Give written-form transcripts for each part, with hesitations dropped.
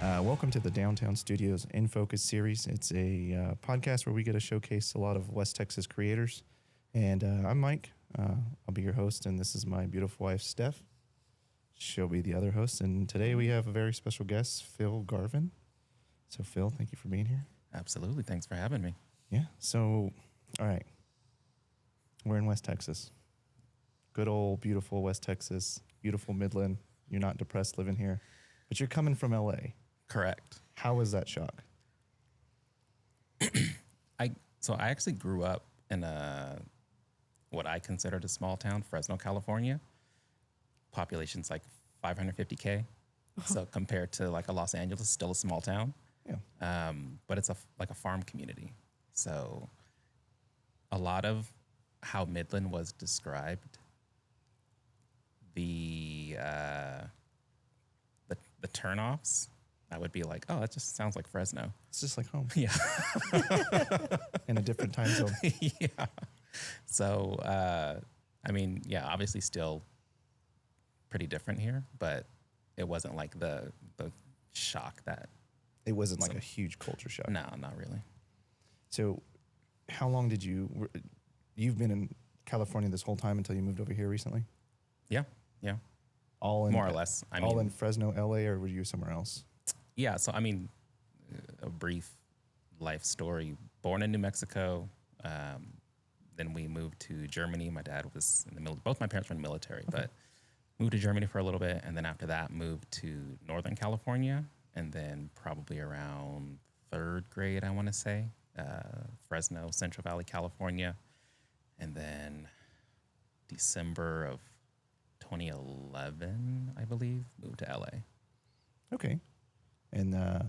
Welcome to the Downtown Studios In Focus series. It's a podcast where we get to showcase a lot of West Texas creators. And I'm Mike. I'll be your host, and this is my beautiful wife, Steph. She'll be the other host. And today we have a very special guest, Phil Garvin. So, Phil, thank you for being here. Absolutely. Thanks for having me. Yeah. So, all right. We're in West Texas. Good old, beautiful West Texas. Beautiful Midland. You're not depressed living here. But you're coming from L.A. Correct. How was that shock? I actually grew up in what I considered a small town, Fresno, California. Population's like 550K. So compared to like a Los Angeles, still a small town. Yeah. But it's like a farm community. So a lot of how Midland was described, the turnoffs, I would be like, oh, that just sounds like Fresno. It's just like home. Yeah. In a different time zone. Yeah. So, obviously still pretty different here, but it wasn't like the shock that. It wasn't like a huge culture shock. No, not really. So how long did you've been in California this whole time until you moved over here recently? Yeah. All in, more or less. All in Fresno, LA, or were you somewhere else? Yeah. So, a brief life story. Born in New Mexico. Then we moved to Germany. My dad was in the military. Both my parents were in the military, but moved to Germany for a little bit. And then after that, moved to Northern California. And then probably around third grade, I want to say, Fresno, Central Valley, California. And then December of 2011, I believe, moved to LA. Okay. And You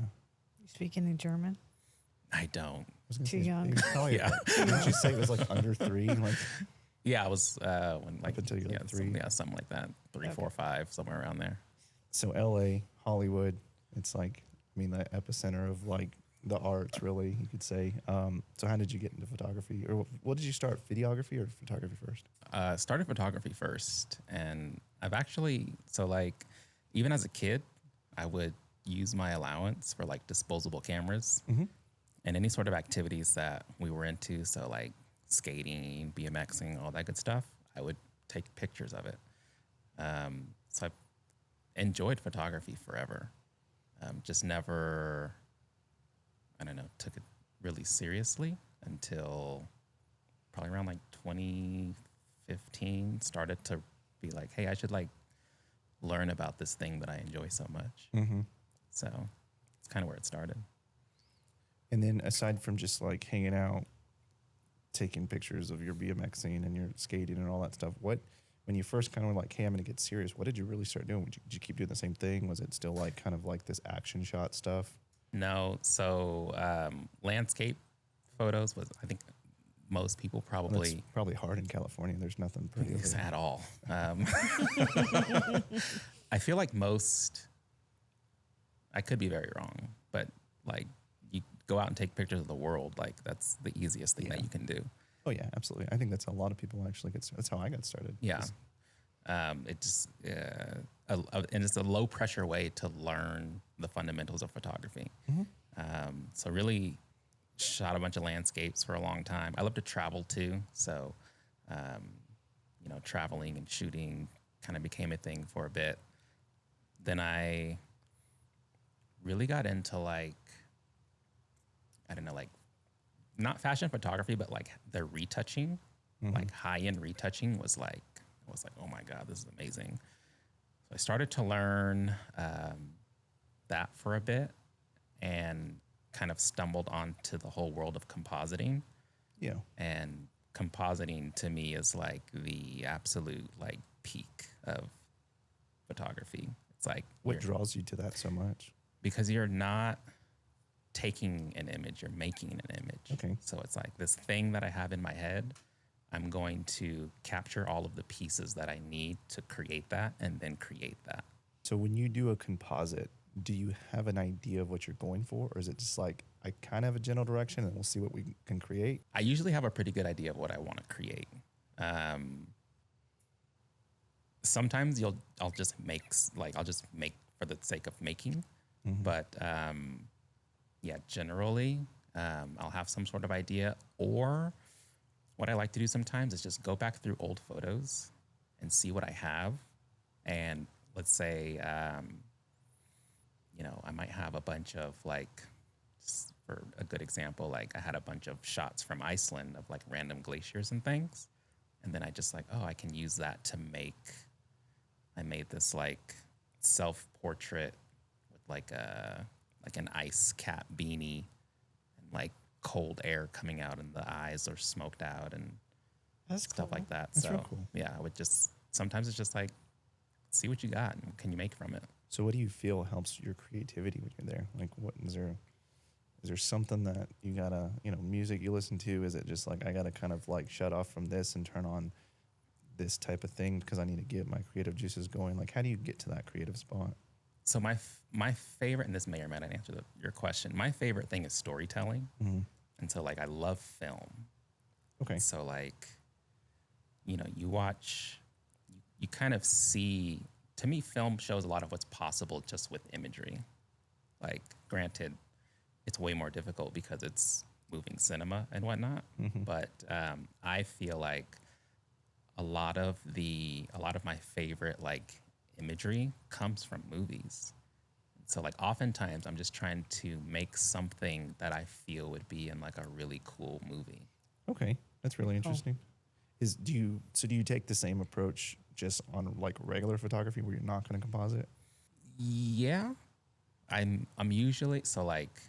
speak any German? I don't. Too young. Yeah. Didn't you say it was like under 3? Like, yeah, I was when like up until you were like 3. Something like that. 3, 4, 5, somewhere around there. So LA, Hollywood, it's like, the epicenter of like the arts, really, you could say. So how did you get into photography? Or what did you start, videography or photography first? Started photography first. And I've actually, even as a kid, I would use my allowance for like disposable cameras and any sort of activities that we were into. So like skating, BMXing, all that good stuff. I would take pictures of it. So I enjoyed photography forever. Just never, took it really seriously until probably around like 2015, started to be like, hey, I should like learn about this thing that I enjoy so much. Mm-hmm. So it's kind of where it started. And then aside from just like hanging out, taking pictures of your BMXing and your skating and all that stuff, when you first kind of were like, hey, I'm going to get serious, what did you really start doing? Did you keep doing the same thing? Was it still like kind of like this action shot stuff? No. So landscape photos was, I think most people probably. It's probably hard in California. There's nothing pretty at all. I feel like most, I could be very wrong, but like you go out and take pictures of the world, like that's the easiest thing that you can do. Oh yeah, absolutely. I think that's a lot of people actually that's how I got started. Yeah. It just, and it's a low pressure way to learn the fundamentals of photography. Mm-hmm. So really shot a bunch of landscapes for a long time. I love to travel too. So, traveling and shooting kind of became a thing for a bit. Then I really got into not fashion photography, but like the retouching, like high-end retouching was like, oh my God, this is amazing. So I started to learn that for a bit and kind of stumbled onto the whole world of compositing. Yeah. And compositing to me is like the absolute like peak of photography. It's like, what draws you to that so much? Because you're not taking an image, you're making an image. Okay. So it's like this thing that I have in my head, I'm going to capture all of the pieces that I need to create that and then create that. So when you do a composite, do you have an idea of what you're going for? Or is it just like, I kind of have a general direction and we'll see what we can create? I usually have a pretty good idea of what I want to create. Sometimes I'll just make for the sake of making. But yeah, generally, I'll have some sort of idea. Or what I like to do sometimes is just go back through old photos and see what I have. And let's say, I might have a bunch of like, for a good example, like I had a bunch of shots from Iceland of like random glaciers and things. And then I just like, oh, I can use that to I made this like self-portrait with like an ice cap beanie and like cold air coming out and the eyes are smoked out and That's stuff cool. like that. That's so real cool. yeah, I would just, sometimes it's just like, see what you got and what can you make from it? So what do you feel helps your creativity when you're there? Like what is there something that you gotta, music you listen to? Is it just like I gotta kind of like shut off from this and turn on this type of thing because I need to get my creative juices going? Like how do you get to that creative spot? So my favorite, and this may or may not answer your question, my favorite thing is storytelling. And so like I love film. Okay. So like, you watch, you kind of see, to me, film shows a lot of what's possible just with imagery. Like, granted, it's way more difficult because it's moving cinema and whatnot. But I feel like a lot of my favorite like imagery comes from movies. So like oftentimes I'm just trying to make something that I feel would be in like a really cool movie. Okay. That's really interesting. Do you take the same approach just on like regular photography where you're not going to composite? Yeah. I'm usually, so like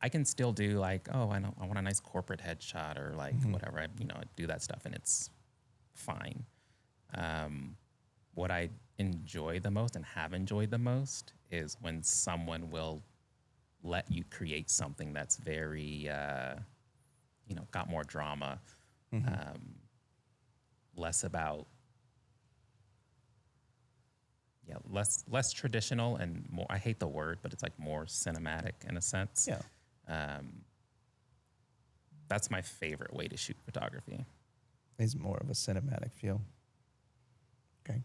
I can still do like, oh, I want a nice corporate headshot or like whatever. I do that stuff and it's fine. What I enjoy the most and have enjoyed the most is when someone will let you create something that's very, got more drama, less about, less traditional and more, I hate the word, but it's like more cinematic in a sense. Yeah. That's my favorite way to shoot photography. Is more of a cinematic feel. Okay.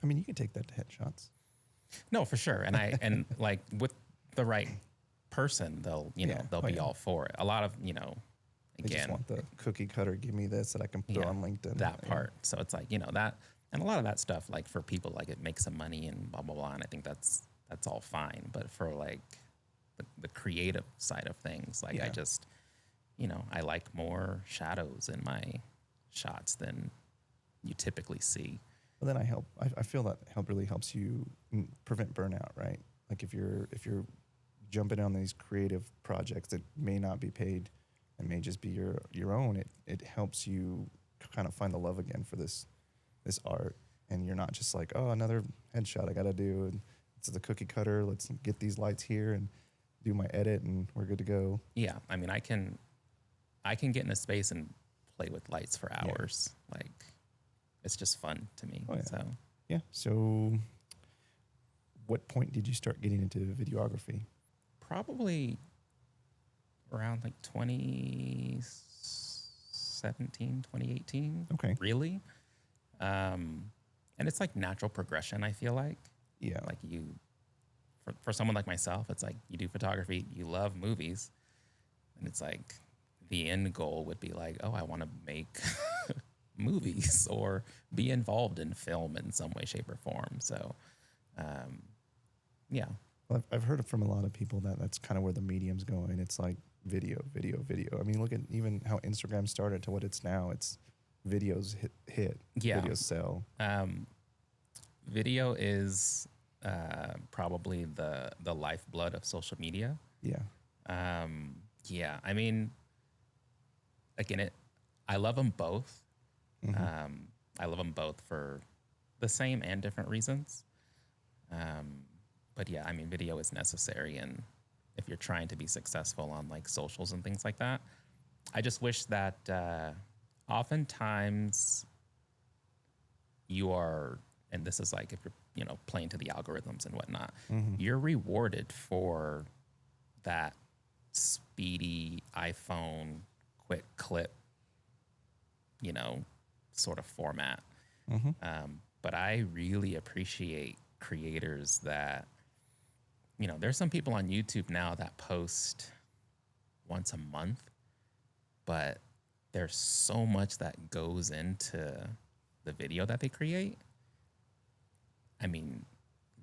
I mean, you can take that to headshots. No, for sure. And like with the right person, they'll be all for it. A lot of, They just again, want the cookie cutter, give me this that I can put on LinkedIn. that part. So it's like, that, and a lot of that stuff, like for people, like it makes some money and blah, blah, blah. And I think that's all fine. But for like the creative side of things, like I just, I like more shadows in my shots than you typically see. Well, then I feel that really helps you prevent burnout, right? Like if you're jumping on these creative projects that may not be paid and may just be your own, it helps you kind of find the love again for this art. And you're not just like, oh, another headshot I got to do. And it's the cookie cutter. Let's get these lights here and do my edit and we're good to go. Yeah. I mean, I can get in a space and play with lights for hours. Yeah. Like it's just fun to me. Oh, yeah. So, yeah. So what point did you start getting into videography? Probably around like 2017, 2018. Okay. Really. And it's like natural progression, I feel like. Yeah. Like for someone like myself, it's like you do photography, you love movies. And it's like the end goal would be like, oh, I want to make movies or be involved in film in some way, shape, or form. So, yeah. Well, I've heard from a lot of people that's kind of where the medium's going. It's like video. I mean, look at even how Instagram started to what it's now. It's videos hit. Yeah. Videos sell. Video is probably the lifeblood of social media. Yeah. Yeah. I mean, again, I love them both. I love them both for the same and different reasons. But yeah, I mean, video is necessary. And if you're trying to be successful on like socials and things like that, I just wish that oftentimes you are, and this is like if you're, playing to the algorithms and whatnot, you're rewarded for that speedy iPhone quick clip, sort of format. But I really appreciate creators that there's some people on YouTube now that post once a month, but there's so much that goes into the video that they create. I mean,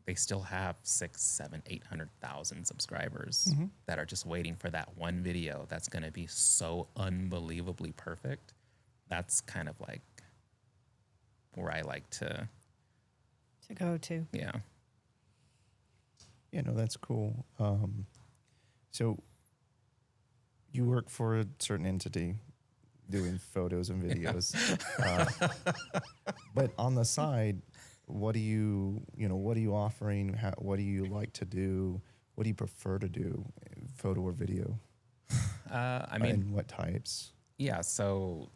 they still have 6, 7, 800,000 subscribers that are just waiting for that one video that's going to be so unbelievably perfect. That's kind of like where I like to go to. Yeah. Yeah, no, that's cool. So you work for a certain entity doing photos and videos, but on the side, what are you offering? What do you like to do? What do you prefer to do, photo or video? I mean, and what types? Yeah. So,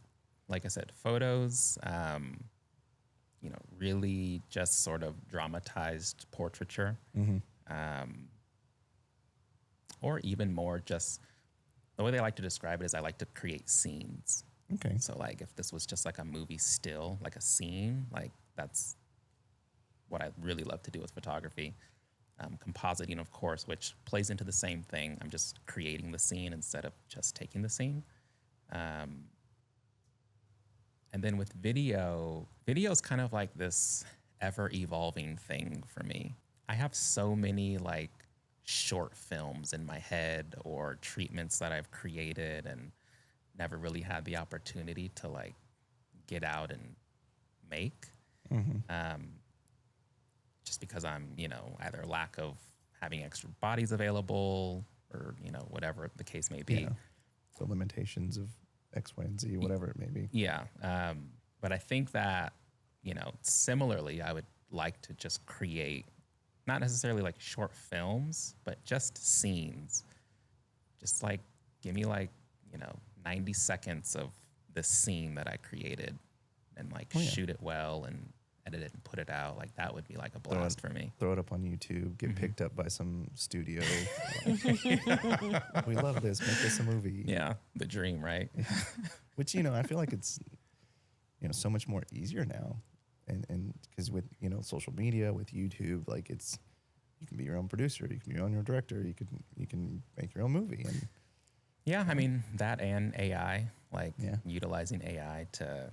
like I said, photos, really just sort of dramatized portraiture, or even more just the way they like to describe it is I like to create scenes. Okay. So, like, if this was just like a movie still, like a scene, like that's what I really love to do with photography. Compositing, of course, which plays into the same thing. I'm just creating the scene instead of just taking the scene. And then with video is kind of like this ever evolving thing for me. I have so many like short films in my head or treatments that I've created and never really had the opportunity to like get out and make. Just because I'm, either lack of having extra bodies available or, whatever the case may be. Yeah. The limitations of X, Y, and Z, whatever it may be. Yeah. But I think that, similarly, I would like to just create, not necessarily like short films, but just scenes. Just like, give me like, 90 seconds of this scene that I created and like shoot it well and edit it and put it out. Like that would be like a blast for me. Throw it up on YouTube, get picked up by some studio. We love this, make this a movie. Yeah, the dream, right? Which, I feel like it's, so much more easier now. And because with, social media, with YouTube, like you can be your own producer, you can be your own director, you can make your own movie. And yeah, I mean, that and AI, like utilizing AI to,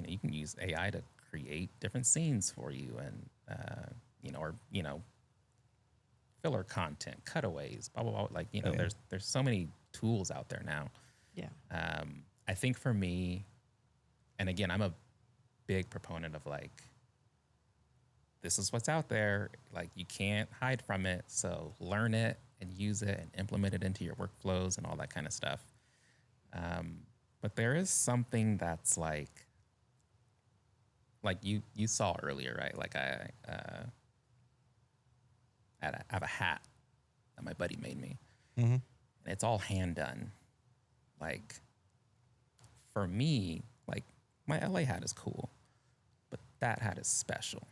you can use AI to create different scenes for you and, filler content, cutaways, blah, blah, blah. Like, there's so many tools out there now. Yeah. I think for me, and again, I'm a big proponent of like, this is what's out there. Like you can't hide from it. So learn it and use it and implement it into your workflows and all that kind of stuff. But there is something that's like you saw earlier, right? Like I have a hat that my buddy made me, and it's all hand done. Like for me, like my LA hat is cool, but that hat is special.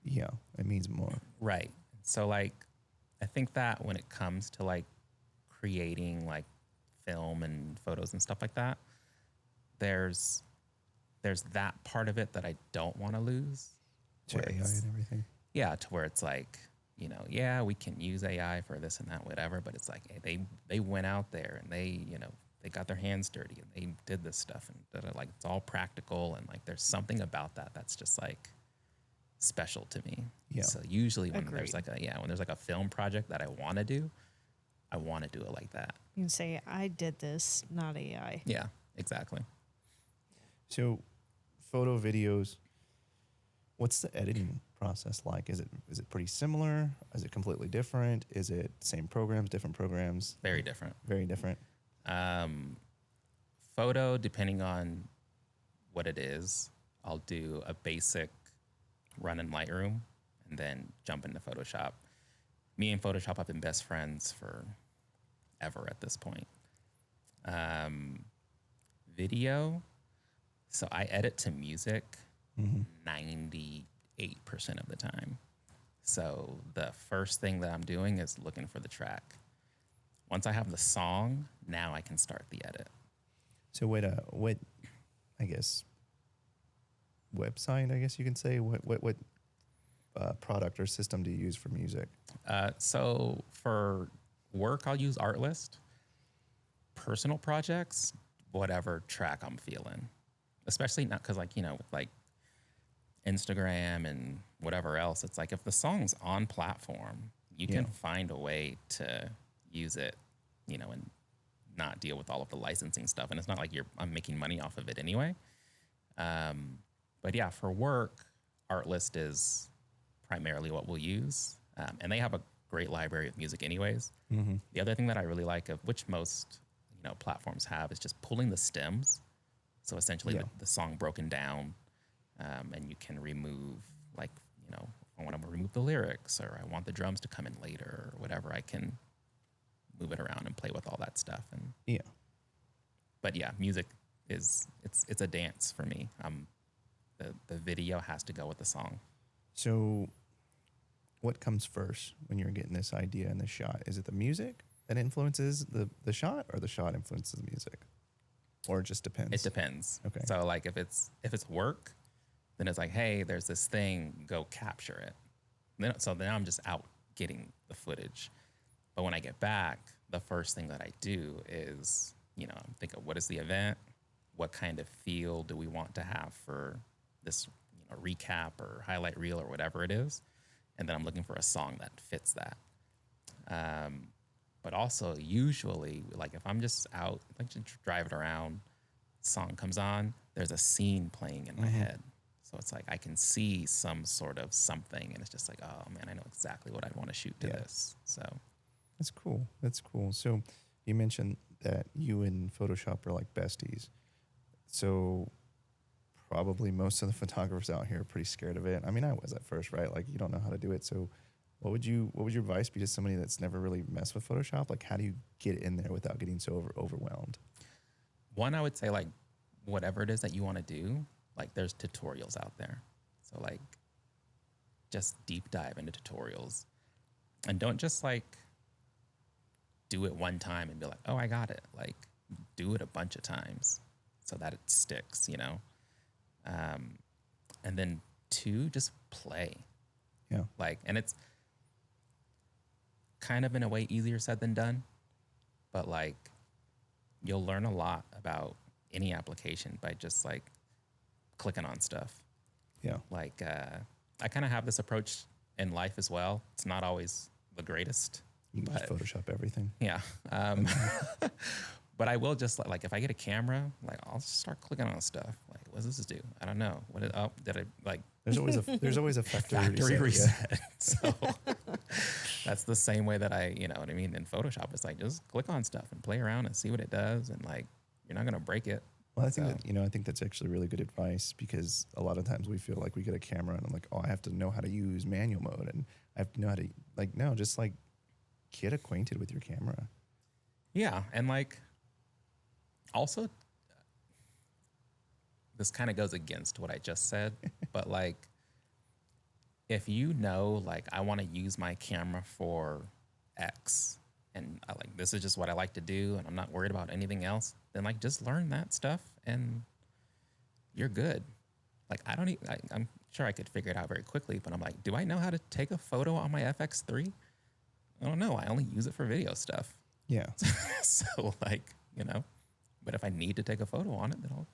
Yeah, it means more. Right. So like, I think that when it comes to like creating like film and photos and stuff like that, there's that part of it that I don't want to lose. To AI and everything. Yeah, to where it's like, we can use AI for this and that, whatever, but it's like they went out there and they got their hands dirty and they did this stuff and like it's all practical and like there's something about that that's just like special to me. Yeah. So usually when Agreed. there's like a film project that I want to do it like that. You can say, I did this, not AI. Yeah, exactly. So photo videos, what's the editing process like? Is it pretty similar? Is it completely different? Is it same programs, different programs? Very different. Very different. Photo, depending on what it is, I'll do a basic run in Lightroom and then jump into Photoshop. Me and Photoshop have been best friends for ever at this point. Video, so I edit to music 98% of the time. So the first thing that I'm doing is looking for the track. Once I have the song, now I can start the edit. So what I guess website, I guess you can say, what product or system do you use for music? So for work, I'll use Artlist. Personal projects, whatever track I'm feeling, especially not because with like Instagram and whatever else, it's like if the song's on platform, you can find a way to use it, and not deal with all of the licensing stuff. And it's not like I'm making money off of it anyway. But yeah, for work, Artlist is primarily what we'll use. And they have a great library of music anyways. Mm-hmm. The other thing that I really like, of which most platforms have, is just pulling the stems. So essentially the song broken down, and you can remove I want to remove the lyrics, or I want the drums to come in later, or whatever. I can move it around and play with all that stuff. And but yeah, music it's a dance for me. The video has to go with the song. So what comes first when you're getting this idea and the shot? Is it the music that influences the shot, or the shot influences the music? Or it just depends? It depends. Okay. So like if it's work, then it's like, hey, there's this thing, go capture it. Then I'm just out getting the footage. But when I get back, the first thing that I do is, I'm thinking, what is the event? What kind of feel do we want to have for this recap or highlight reel or whatever it is? And then I'm looking for a song that fits that. But also usually, like if I'm just out, like just driving around, song comes on, there's a scene playing in my head. So it's like I can see some sort of something, and it's just like, oh man, I know exactly what I'd want to shoot to this. So that's cool. That's cool. So you mentioned that you and Photoshop are like besties. So probably most of the photographers out here are pretty scared of it. I mean, I was at first, right? Like you don't know how to do it. So what would your advice be to somebody that's never really messed with Photoshop? Like how do you get in there without getting so overwhelmed? One, I would say like whatever it is that you want to do, like there's tutorials out there. So like just deep dive into tutorials, and don't just like do it one time and be like, oh, I got it. Like do it a bunch of times so that it sticks, and then 2, just play. Yeah. Like, and it's kind of in a way easier said than done, but like you'll learn a lot about any application by just like clicking on stuff. Yeah. Like, I kind of have this approach in life as well. It's not always the greatest. You can just Photoshop everything. Yeah. But I will just like if I get a camera, like I'll just start clicking on stuff. Like, what does this do? I don't know. Did I like? There's always a factory reset. Yeah. So that's the same way that you know what I mean. In Photoshop, it's like just click on stuff and play around and see what it does, and like you're not gonna break it. Well, I think I think that's actually really good advice, because a lot of times we feel like we get a camera and I'm like, oh, I have to know how to use manual mode, and I have to know how to no, just like get acquainted with your camera. Yeah, and like also this kind of goes against what I just said, but like if you know, like I want to use my camera for X, and this is just what I like to do, and I'm not worried about anything else, then like just learn that stuff and you're good. Like I'm sure I could figure it out very quickly, but I'm like, do I know how to take a photo on my FX3? I don't know. I only use it for video stuff. Yeah. So like, but if I need to take a photo on it, then I'll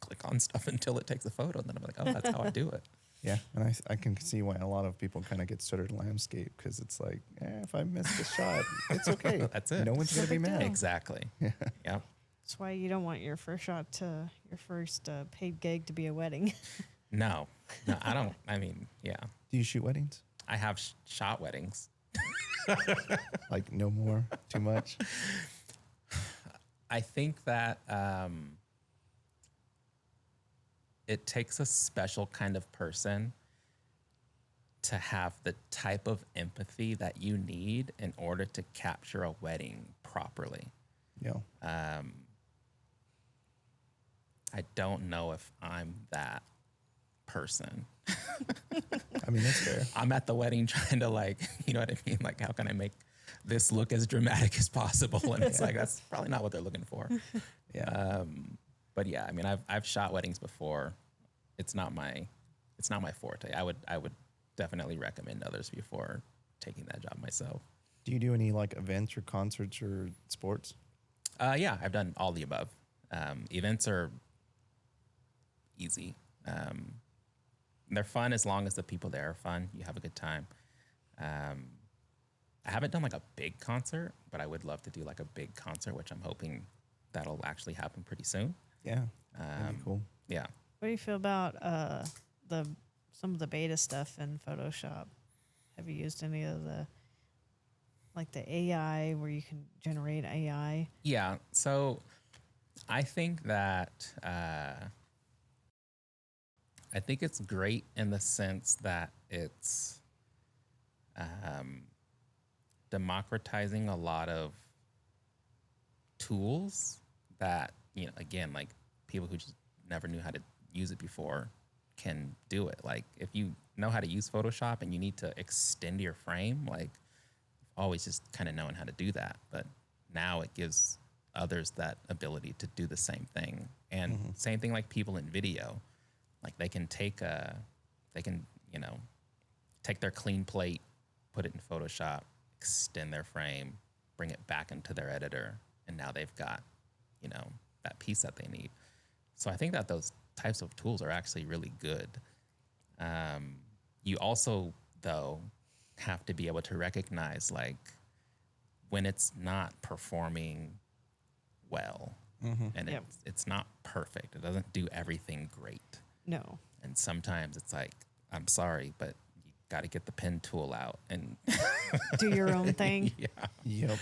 click on stuff until it takes a photo. Then I'm like, oh, that's how I do it. Yeah, and I can see why a lot of people kind of get started in landscape, because it's like, if I miss the shot, it's okay. That's it. No one's going to be mad. Exactly. Yeah. That's why you don't want your first your first paid gig to be a wedding. No, I don't. I mean, yeah. Do you shoot weddings? I have shot weddings. Like no more, too much? I think that it takes a special kind of person to have the type of empathy that you need in order to capture a wedding properly. Yeah. I don't know if I'm that person. I mean, that's fair. I'm at the wedding trying to you know what I mean? Like, how can I make this look as dramatic as possible? And it's like, that's probably not what they're looking for. Yeah. But yeah, I mean, I've shot weddings before. It's not my forte. I would definitely recommend others before taking that job myself. Do you do any like events or concerts or sports? Yeah, I've done all the above. Events are easy. They're fun as long as the people there are fun. You have a good time. I haven't done like a big concert, but I would love to do like a big concert, which I'm hoping that'll actually happen pretty soon. Yeah, that'd be cool. Yeah. What do you feel about some of the beta stuff in Photoshop? Have you used any of the like the AI where you can generate AI? Yeah. So I think that I think it's great in the sense that it's democratizing a lot of tools that, you know, again, like people who just never knew how to use it before can do it. Like if you know how to use Photoshop and you need to extend your frame, like always just kind of knowing how to do that. But now it gives others that ability to do the same thing. And same thing like people in video, like they can take you know, take their clean plate, put it in Photoshop, extend their frame, bring it back into their editor, and now they've got, you know, that piece that they need. So I think that those types of tools are actually really good. You also, though, have to be able to recognize like when it's not performing well and Yep. it's not perfect. It doesn't do everything great. No. And sometimes it's like, I'm sorry, but you got to get the pen tool out and Do your own thing. yeah. Yep.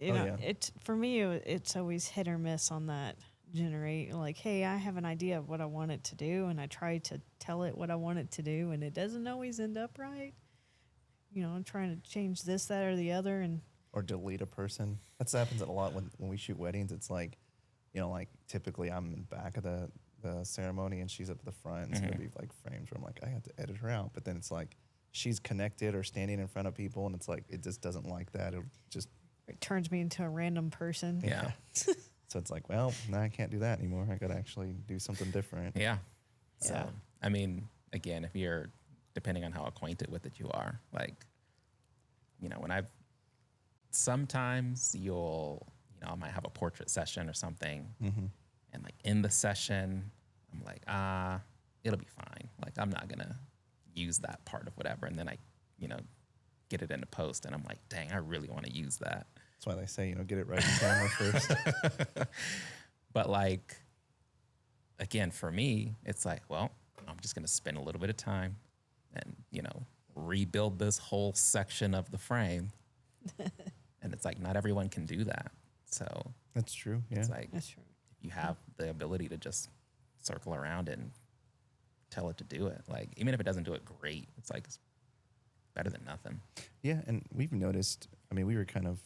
You Oh, know, yeah. it's for me. It's always hit or miss on that generate. Like, hey, I have an idea of what I want it to do, and I try to tell it what I want it to do, and it doesn't always end up right. You know, I'm trying to change this, that, or the other, and Or delete a person. That happens a lot when we shoot weddings. It's like, you know, like typically I'm in the back of the ceremony and she's up at the front. And so there'll be like frames where I'm like, I have to edit her out. But then it's like she's connected or standing in front of people, and it's like it just doesn't like that. It'll just it turns me into a random person. Yeah. so it's like, well, now I can't do that anymore. I got to actually do something different. Yeah. Yeah. So, I mean, again, if you're, depending on how acquainted with it you are, like, you know, sometimes you'll, you know, I might have a portrait session or something. And like in the session, I'm like, it'll be fine. Like, I'm not going to use that part of whatever. And then I, you know, get it into post and I'm like, dang, I really want to use that. That's why they say, you know, get it right in camera first. But like, again, for me, it's like, well, I'm just going to spend a little bit of time and, you know, rebuild this whole section of the frame. And it's like, not everyone can do that. So That's true. Yeah. it's like, That's true. if you have the ability to just circle around and tell it to do it, like, even if it doesn't do it great, it's like, it's better than nothing. Yeah, and we've noticed, I mean, we were kind of,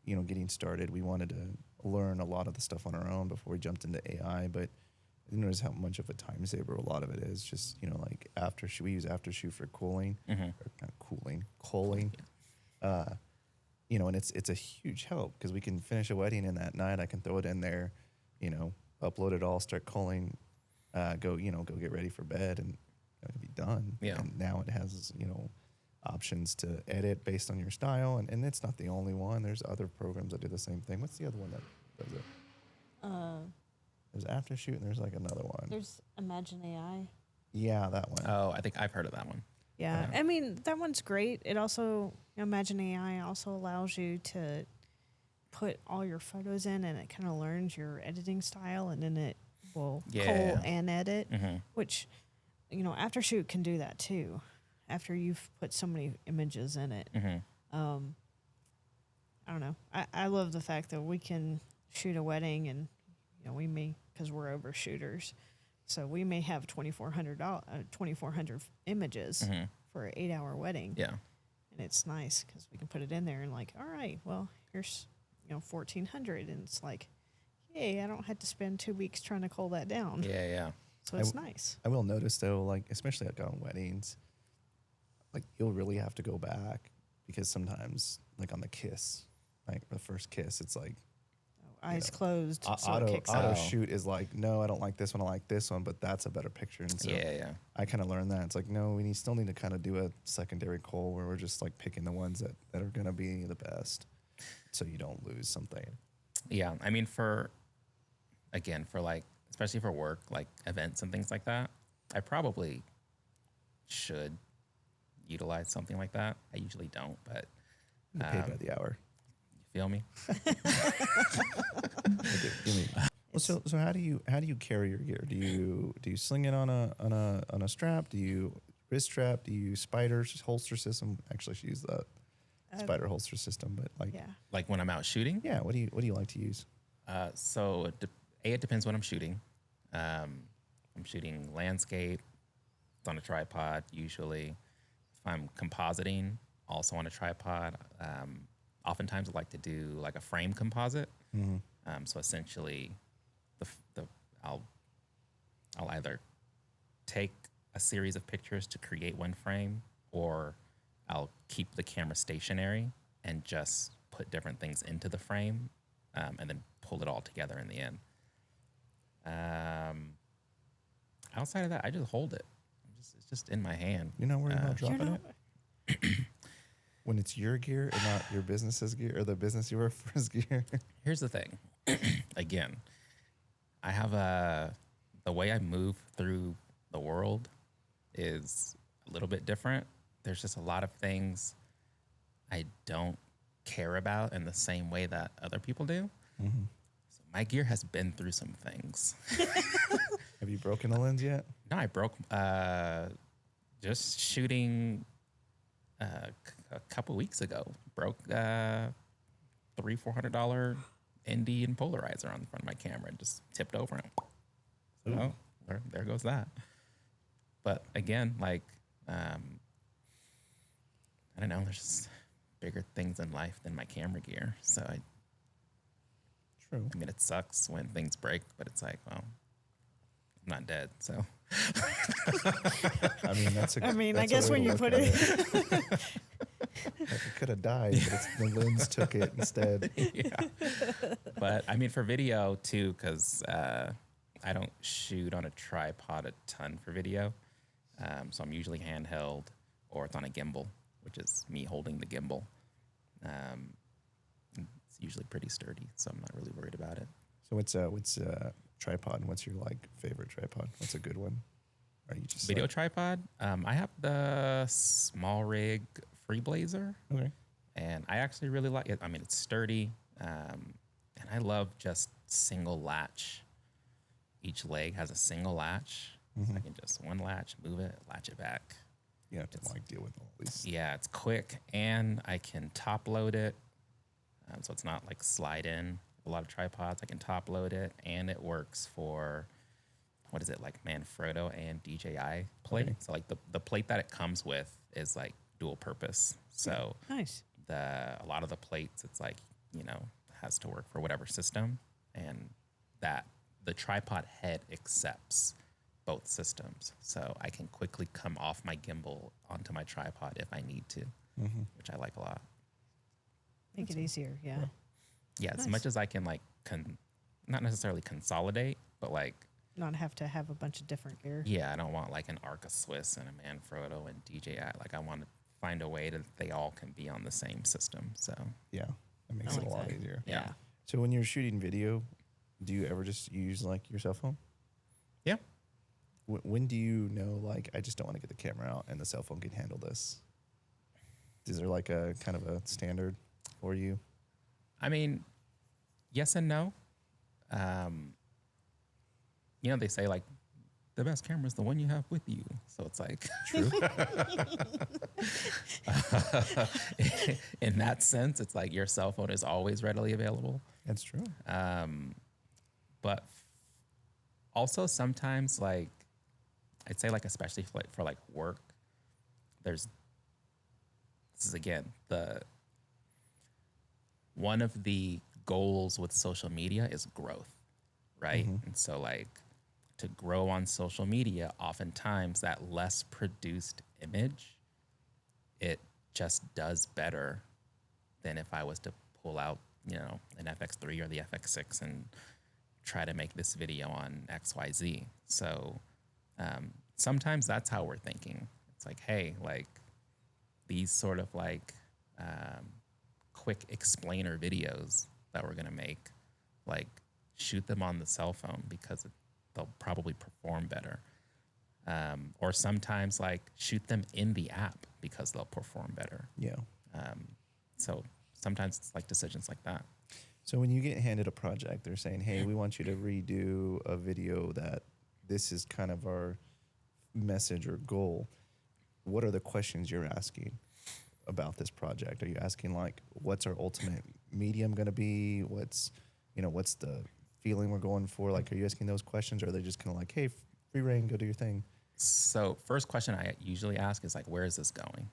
you know, getting started. We wanted to learn a lot of the stuff on our own before we jumped into AI, but I didn't notice how much of a time saver a lot of it is. Just, you know, like aftershoot, we use aftershoot for cooling, or not cooling, culling. You know, and it's a huge help because we can finish a wedding in that night. I can throw it in there, you know, upload it all, start culling, go get ready for bed, and it'll be done. Yeah. And now it has, you know, options to edit based on your style, and it's not the only one. There's other programs that do the same thing. What's the other one that does it? There's aftershoot and there's like another one. There's Imagine AI. Yeah, that one. Oh, I think I've heard of that one. Yeah, Yeah. I mean that one's great. It also Imagine AI also allows you to put all your photos in, and it kind of learns your editing style, and then it will Yeah. cull and edit, which you know Aftershoot can do that too. After you've put so many images in it, I don't know. I love the fact that we can shoot a wedding, and you know we may because we're overshooters. So we may have 2,400 images for an 8-hour wedding. Yeah. And it's nice because we can put it in there and like, all right, well, here's, 1,400. And it's like, yay, I don't have to spend 2 weeks trying to cull that down. Yeah. Yeah. So it's nice. I will notice though, like especially like on weddings, like you'll really have to go back because sometimes like on the kiss, like the first kiss, it's like eyes closed. So it auto kicks auto out. shoot is like, no, I don't like this one. I like this one, but that's a better picture. And so Yeah. I kind of learned that. It's like, no, still need to kind of do a secondary cull where we're just like picking the ones that are going to be the best so you don't lose something. Yeah. I mean, for like, especially for work, like events and things like that, I probably should utilize something like that. I usually don't, but You pay by the hour. you feel me? Well, so how do you carry your gear? Do you sling it on a strap? Do you wrist strap? Do you use spiders holster system? Actually, she used the spider holster system, but like Yeah. Like when I'm out shooting? yeah. What do you like to use? So it depends what I'm shooting. I'm shooting landscape. It's on a tripod usually. If I'm compositing, also on a tripod. Oftentimes I like to do like a frame composite. So essentially, I'll either take a series of pictures to create one frame, or I'll keep the camera stationary and just put different things into the frame, and then pull it all together in the end. Outside of that, I just hold it. It's just in my hand. You're not worried about You're dropping not, it when it's your gear and not your business's gear or the business you work for's gear. Here's the thing. Again, I have the way I move through the world is a little bit different. There's just a lot of things I don't care about in the same way that other people do. So my gear has been through some things. Have you broken a lens yet? No, I broke just shooting a couple weeks ago. Broke $300-$400 Indian polarizer on the front of my camera and just tipped over and so there goes that. But again, like I don't know, there's just bigger things in life than my camera gear. So True. I mean, it sucks when things break, but it's like, well, I'm not dead, so. I mean, I that's a guess way when to you look put at it, like it could have died, but the lens took it instead. Yeah. But I mean, for video too, because I don't shoot on a tripod a ton for video. So I'm usually handheld or it's on a gimbal, which is me holding the gimbal. It's usually pretty sturdy, so I'm not really worried about it. So what's tripod? What's your like favorite tripod? What's a good one? Are you just Video tripod? I have the Small Rig Free Blazer. Okay. And I actually really like it. I mean, it's sturdy. And I love just single latch. Each leg has a single latch. So I can just one latch, move it, latch it back. You have to like deal with all these. Yeah, it's quick, and I can top load it. So it's not like slide in. A lot of tripods, I can top load it, and it works for, what is it, like Manfrotto and DJI plate. Okay. So like the plate that it comes with is like dual purpose. So nice. a lot of the plates, it's like, has to work for whatever system, and that the tripod head accepts both systems. So I can quickly come off my gimbal onto my tripod if I need to, which I like a lot. Make it easier. Yeah. Yeah, as Nice. much as I can like not necessarily consolidate, but like, Not have to have a bunch of different gear. yeah, I don't want like an Arca Swiss and a Manfrotto and DJI. Like I want to find a way that they all can be on the same system. So Yeah, that makes I it a like lot that. easier. Yeah. So when you're shooting video, do you ever just use like your cell phone? yeah. When do you know like I just don't want to get the camera out and the cell phone can handle this? Is there like a kind of a standard for you? I mean, yes and no. They say like the best camera is the one you have with you. So it's like True. in that sense, it's like your cell phone is always readily available. That's true. But also sometimes like I'd say like especially for like work, this is again one of the goals with social media is growth, right? And so like to grow on social media, oftentimes that less produced image, it just does better than if I was to pull out, an FX3 or the FX6 and try to make this video on XYZ. So sometimes that's how we're thinking. It's like, hey, like these sort of like quick explainer videos that we're gonna make, like shoot them on the cell phone because they'll probably perform better. Or sometimes like shoot them in the app because they'll perform better. Yeah. So sometimes it's like decisions like that. So when you get handed a project, they're saying, hey, we want you to redo a video that this is kind of our message or goal. What are the questions you're asking about this project? Are you asking like, what's our ultimate medium going to be? What's the feeling we're going for? Like, are you asking those questions, or are they just kind of like, hey, free reign, go do your thing? So first question I usually ask is like, where is this going?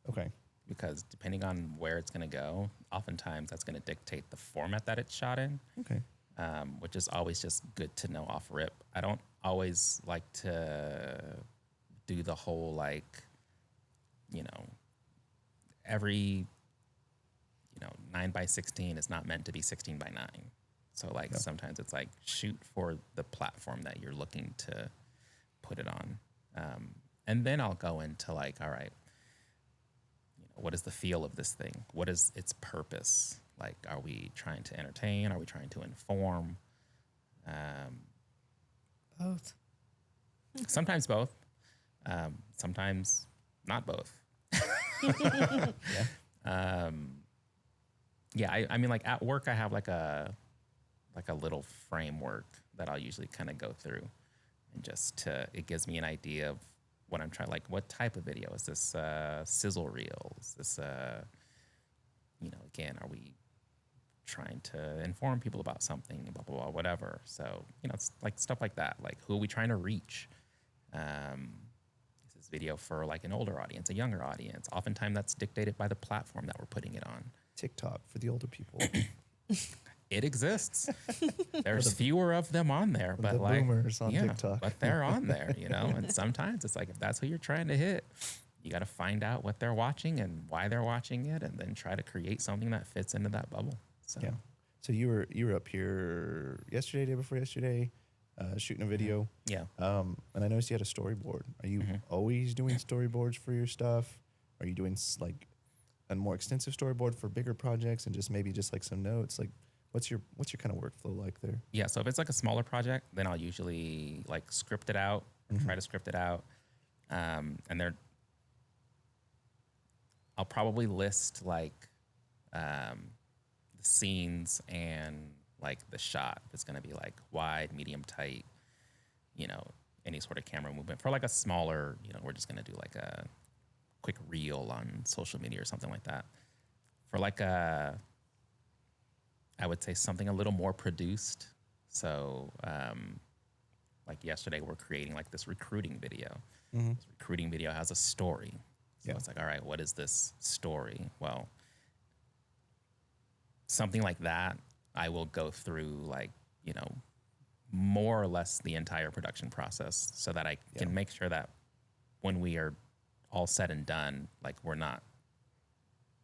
Okay. Because depending on where it's going to go, oftentimes that's going to dictate the format that it's shot in. Okay. Which is always just good to know off rip. I don't always like to do the whole like, every 9:16 is not meant to be 16:9. So like sometimes it's like shoot for the platform that you're looking to put it on. And then I'll go into like, all right, what is the feel of this thing? What is its purpose? Like, are we trying to entertain? Are we trying to inform? Both. Sometimes both. Sometimes not both. I mean, like at work, I have like a little framework that I'll usually kind of go through, and it gives me an idea of what I'm trying. Like, what type of video is this? Sizzle reel? Is this? Again, are we trying to inform people about something? Blah blah blah, whatever. So it's like stuff like that. Like, who are we trying to reach? Is this video for like an older audience, a younger audience? Oftentimes, that's dictated by the platform that we're putting it on. TikTok for the older people. It exists. There's fewer of them on there, but the like boomers on TikTok. But they're on there, And sometimes it's like if that's who you're trying to hit, you got to find out what they're watching and why they're watching it, and then try to create something that fits into that bubble. So yeah. So you were up here yesterday, day before yesterday, shooting a video. Yeah. And I noticed you had a storyboard. Are you always doing storyboards for your stuff? Are you doing like a more extensive storyboard for bigger projects and just like some notes? Like, what's your kind of workflow like there? Yeah. So if it's like a smaller project, then I'll usually like script it out or try to script it out. And I'll probably list like the scenes and like the shot. If it's going to be like wide, medium, tight, any sort of camera movement. For like a smaller, we're just going to do like a quick reel on social media or something like that. For like I would say something a little more produced. So like yesterday, we're creating like this recruiting video. This recruiting video has a story. So it's like, all right, what is this story? Well, something like that, I will go through like, more or less the entire production process so that I can make sure that when we are all said and done, like we're not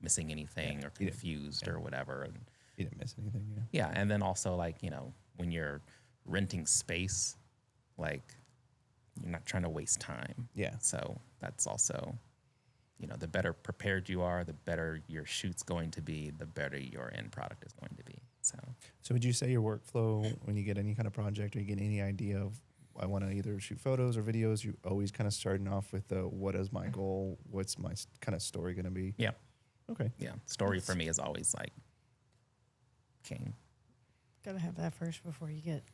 missing anything or confused or whatever. And you didn't miss anything. Yeah. And then also like, when you're renting space, like you're not trying to waste time. Yeah. So that's also, the better prepared you are, the better your shoot's going to be, the better your end product is going to be. So would you say your workflow when you get any kind of project or you get any idea of I want to either shoot photos or videos, you always kind of starting off with what is my goal? What's my kind of story going to be? Yeah. Okay. Yeah. Story for me is always like king. Gotta have that first before you get to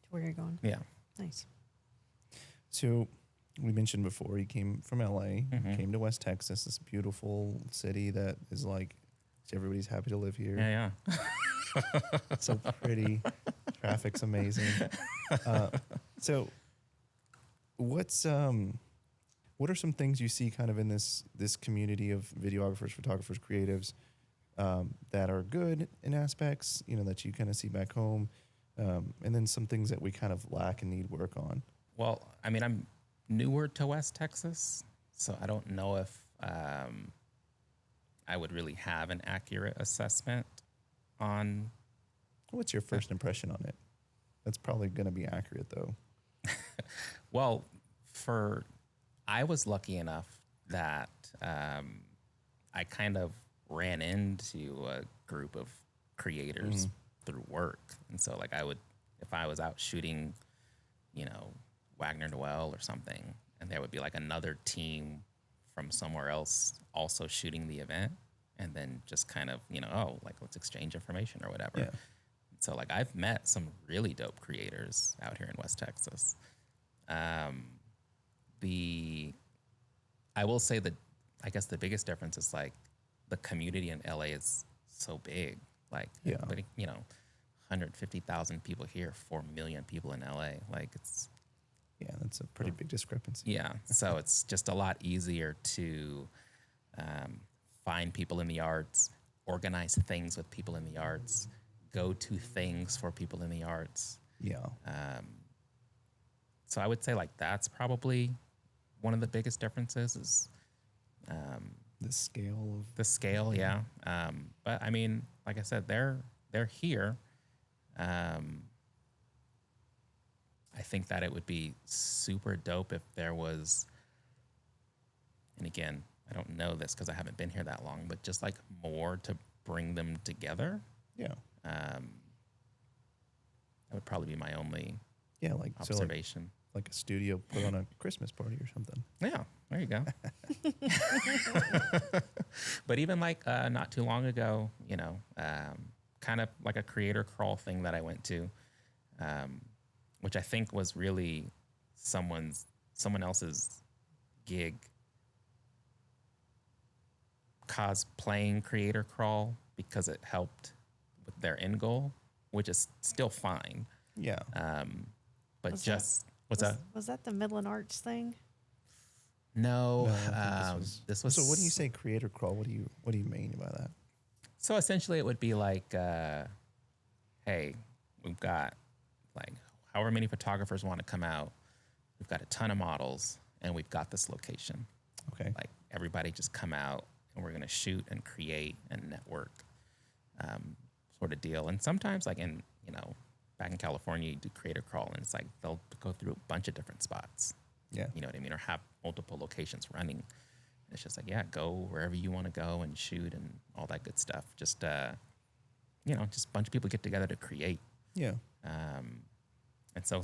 where you're going. Yeah. Nice. So we mentioned before you came from LA, came to West Texas, this beautiful city that is like everybody's happy to live here. Yeah. So pretty. Traffic's amazing. So what are some things you see kind of in this community of videographers, photographers, creatives that are good in aspects, that you kind of see back home, and then some things that we kind of lack and need work on? Well, I mean, I'm newer to West Texas, so I don't know if I would really have an accurate assessment on. What's your first impression on it? That's probably going to be accurate, though. Well, I was lucky enough that I kind of ran into a group of creators through work. And so like if I was out shooting, Wagner Noel or something, and there would be like another team from somewhere else also shooting the event, and then just kind of, like let's exchange information or whatever. Yeah. So like I've met some really dope creators out here in West Texas. I will say that I guess the biggest difference is like the community in LA is so big. Like, Yeah. 150,000 people here, 4 million people in LA. Like it's, Yeah, that's a pretty big discrepancy. yeah. So it's just a lot easier to find people in the arts, organize things with people in the arts, go to things for people in the arts. Yeah. So I would say like that's probably one of the biggest differences is The scale of the scale. Yeah. But I mean, like I said, they're here. I think that it would be super dope if there was, and again, I don't know this because I haven't been here that long, but just like more to bring them together. yeah. That would probably be my only Yeah, like observation. like a studio put on a Christmas party or something. Yeah, there you go. But even like not too long ago, kind of like a creator crawl thing that I went to, which I think was really someone else's gig, cosplaying creator crawl because it helped with their end goal, which is still fine. Yeah. But what's that? Was that the Midland Arts thing? No, I think this was. So what do you say creator crawl? What do you mean by that? So essentially, it would be like, hey, we've got like however many photographers want to come out. We've got a ton of models, and we've got this location. Okay. Like everybody just come out, and we're gonna shoot and create and network, sort of deal. And sometimes, like back in California, you do creator crawl, and it's like they'll go through a bunch of different spots. Yeah. You know what I mean? Or have multiple locations running. It's just like, yeah, go wherever you want to go and shoot and all that good stuff. Just, just a bunch of people get together to create. Yeah. And so,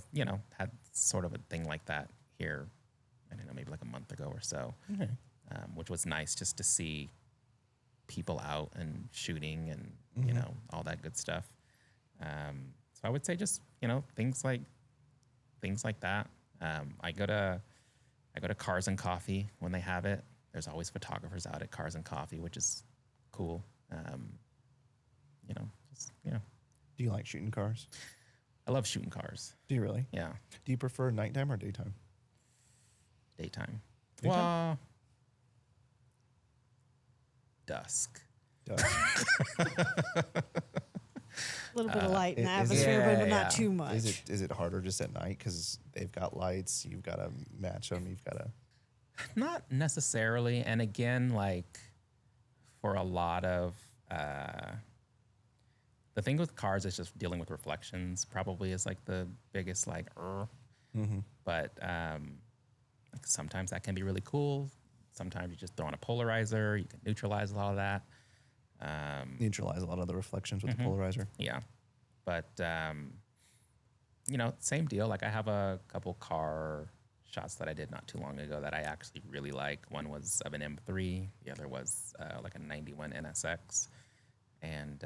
had sort of a thing like that here, I don't know, maybe like a month ago or so, Okay. Which was nice just to see people out and shooting and, all that good stuff. So I would say just, things like that. I go to Cars and Coffee when they have it. There's always photographers out at Cars and Coffee, which is cool. Do you like shooting cars? I love shooting cars. Do you really? Yeah, Do you prefer nighttime or daytime? daytime. Daytime? Well, dusk. Dusk. A little bit of light in the is it- atmosphere, but Yeah, not yeah. too much. Is it harder just at night because they've got lights? You've got to match them. You've got to. Not necessarily. And again, like for a lot of the thing with cars is just dealing with reflections probably is like the biggest but like sometimes that can be really cool. Sometimes you just throw on a polarizer, you can neutralize a lot of that. Neutralize a lot of the reflections with the Mm-hmm. polarizer. Yeah. But, same deal. Like I have a couple car shots that I did not too long ago that I actually really like. One was of an M3. The other was like a 91 NSX. And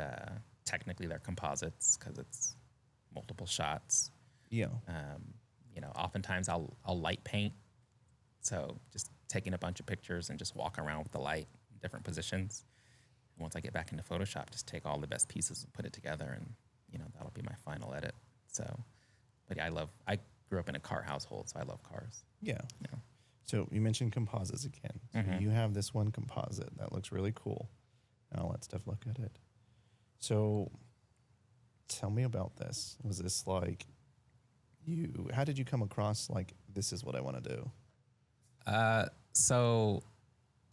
technically they're composites because it's multiple shots. Yeah. Oftentimes I'll light paint. So just taking a bunch of pictures and just walk around with the light in different positions. And once I get back into Photoshop, just take all the best pieces and put it together, and that'll be my final edit. So, but yeah, I grew up in a car household, so I love cars. Yeah. Yeah. So you mentioned composites again. So Mhm. you have this one composite that looks really cool. And I'll let Steph look at it. So tell me about this. Was this like how did you come across like this is what I want to do? So,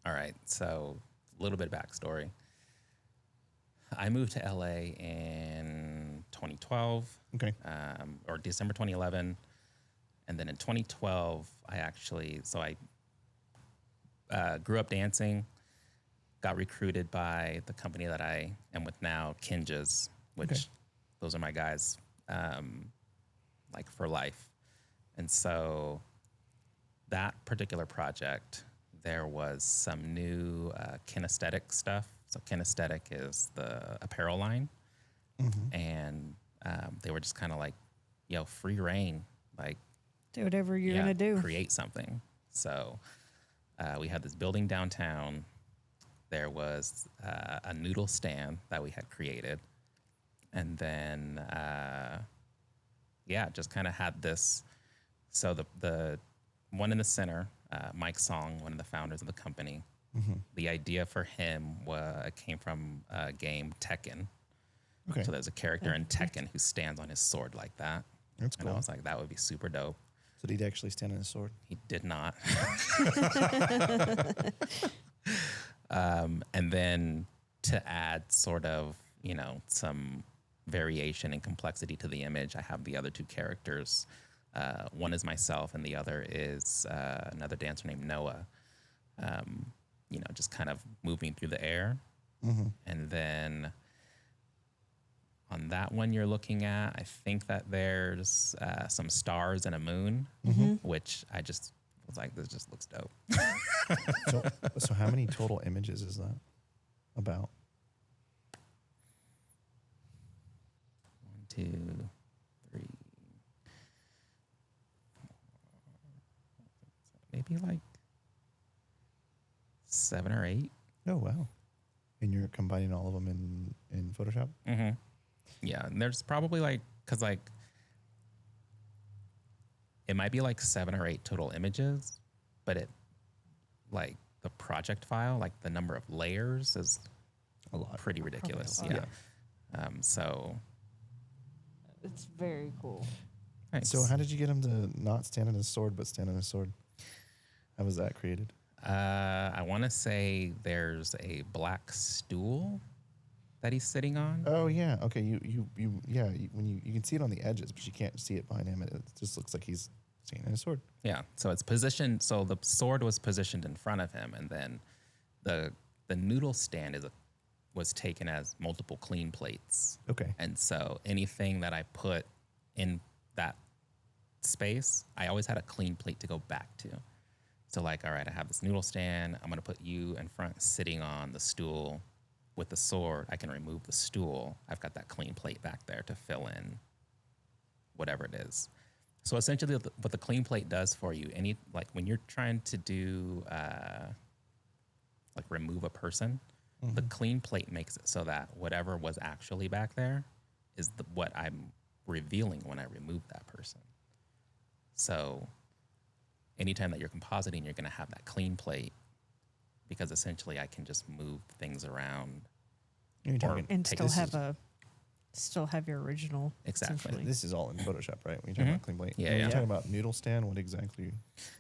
all right. So a little bit of backstory. I moved to LA in 2012, Okay. or December 2011. And then in 2012, I grew up dancing, got recruited by the company that I am with now, Kinjas, which those are my guys, like for life. And so that particular project, there was some new kinesthetic stuff. So kinesthetic is the apparel line. And they were just kind of like, free reign, like, Do whatever you're going to do. Create something. So we had this building downtown. There was a noodle stand that we had created. And then, just kind of had this. So the one in the center, Mike Song, one of the founders of the company, the idea for him came from a game Tekken. Okay. So there's a character in Tekken who stands on his sword like that. That's cool. And I was like, that would be super dope. So did he actually stand on his sword? He did not. And then to add sort of, some variation and complexity to the image, I have the other two characters. One is myself and the other is another dancer named Noah, just kind of moving through the air. And then on that one you're looking at, I think that there's some stars and a moon, which I just was like, this just looks dope. So how many total images is that about? 1, 2, 3, maybe like 7 or 8. Oh, wow. And you're combining all of them in Photoshop? Yeah, and there's probably like, because like it might be like 7 or 8 total images, but it like the project file, like the number of layers is A lot. pretty ridiculous. Probably a Yeah. So It's very cool. nice. So how did you get him to not stand on his sword, but stand on his sword? How was that created? I want to say there's a black stool that he's sitting on. Oh, yeah. Okay. When you can see it on the edges, but you can't see it behind him. It just looks like he's standing on his sword. Yeah. So it's positioned. So the sword was positioned in front of him, and then the noodle stand was taken as multiple clean plates. Okay. And so anything that I put in that space, I always had a clean plate to go back to. So like, all right, I have this noodle stand. I'm going to put you in front sitting on the stool with the sword. I can remove the stool. I've got that clean plate back there to fill in whatever it is. So essentially what the clean plate does for you, like when you're trying to do like remove a person, the clean plate makes it so that whatever was actually back there is what I'm revealing when I remove that person. So anytime that you're compositing, you're going to have that clean plate because essentially I can just move things around. You're talking, And still have your original. Exactly. essentially. this is all in Photoshop, right? When you're talking about clean plate. Yeah, When yeah. you're talking about noodle stand, what exactly?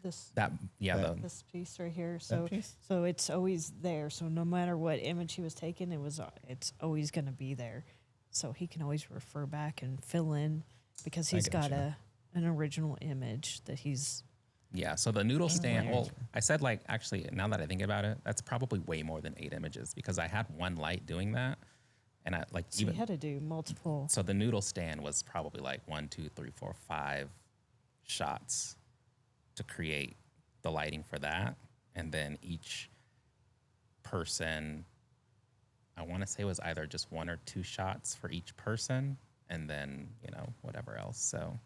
This This piece right here. So piece? so it's always there. So no matter what image he was taking, it's always going to be there. So he can always refer back and fill in because he's got gotcha. an original image that he's. Yeah, so the noodle stand, weird. well, I said like, actually, now that I think about it, that's probably way more than 8 images because I had one light doing that. And I like So you had to do multiple. so the noodle stand was probably like 1, 2, 3, 4, 5 shots to create the lighting for that. And then each person, I want to say was either just 1 or 2 shots for each person. And then, whatever else. So